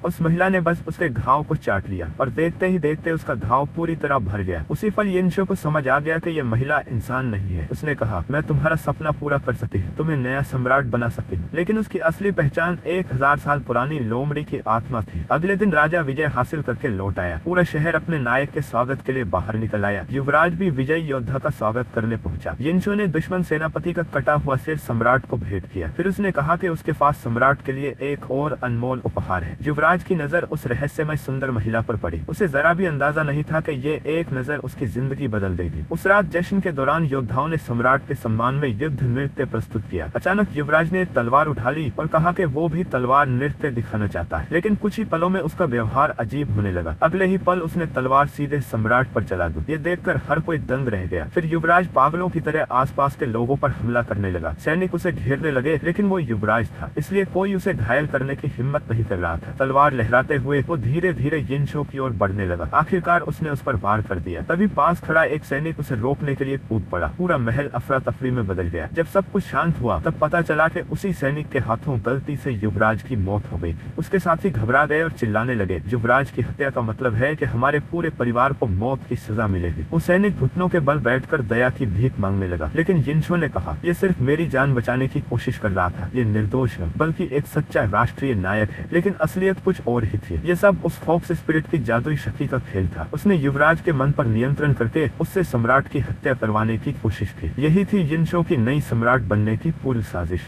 उस महिला ने बस उसके घाव को चाट लिया और देखते ही देखते उसका घाव पूरी तरह भर गया। उसी पल यिनचो को समझ आ गया कि यह महिला इंसान नहीं है। उसने कहा, मैं तुम्हारा सपना पूरा कर सकती हूँ, तुम्हें नया सम्राट बना सकती हूँ। लेकिन उसकी असली पहचान 1000 साल पुरानी लोमड़ी की आत्मा थी। अगले दिन राजा विजय हासिल करके लौट आया। पूरा शहर अपने नायक के स्वागत के लिए बाहर निकल आया। युवराज भी विजय योद्धा का स्वागत करने पहुंचा। यिनचो ने दुश्मन सेनापति का कटा हुआ सिर सम्राट को भेंट किया। फिर उसने कहा कि उसके पास सम्राट के लिए एक और अनमोल उपहार है। युवराज की नजर उस रहस्यमय सुंदर महिला पर पड़ी। उसे जरा भी अंदाजा नहीं था कि ये एक नजर उसकी जिंदगी बदल देगी। उस रात जश्न के दौरान योद्धाओं ने सम्राट के सम्मान में युद्ध नृत्य प्रस्तुत किया। अचानक युवराज ने तलवार उठा ली और कहा कि वो भी तलवार नृत्य दिखाना चाहता है। लेकिन कुछ ही पलों में उसका व्यवहार अजीब होने लगा। अगले ही पल उसने तलवार सीधे सम्राट पर चला दी। ये देखकर हर कोई दंग रह गया। फिर युवराज पागलों की तरह आसपास के लोगों पर हमला करने लगा। सैनिक उसे घेरने लगे, लेकिन वो युवराज था, इसलिए कोई उसे घायल करने की हिम्मत नहीं कर रहा था। तलवार लहराते हुए वो धीरे धीरे यिनचो की ओर बढ़ने लगा। आखिरकार उसने उस पर वार कर दिया। तभी पास खड़ा एक सैनिक उसे रोकने के लिए कूद पड़ा। पूरा महल अफरा तफरी में बदल गया। जब सब कुछ शांत हुआ तब पता चला कि उसी सैनिक के हाथों गलती से युवराज की मौत हो गई। उसके साथी घबरा गए और चिल्लाने लगे, युवराज की हत्या का मतलब है कि हमारे पूरे परिवार को मौत की सजा मिलेगी। वो सैनिक घुटनों के बल बैठकर दया की भीख मांगने लगा। लेकिन यिनचो ने कहा, ये सिर्फ मेरी जान बचाने की कोशिश कर रहा था। ये निर्दोष है, बल्कि एक सच्चा राष्ट्रीय नायक है। लेकिन असलियत कुछ और ही थी। ये सब उस फॉक्स स्पिरिट की जादुई शक्ति का खेल था। उसने युवराज के मन पर नियंत्रण करके उससे सम्राट की हत्या करवाने की कोशिश की। यही थी यिनचो की नई सम्राट बनने की पूरी साजिश।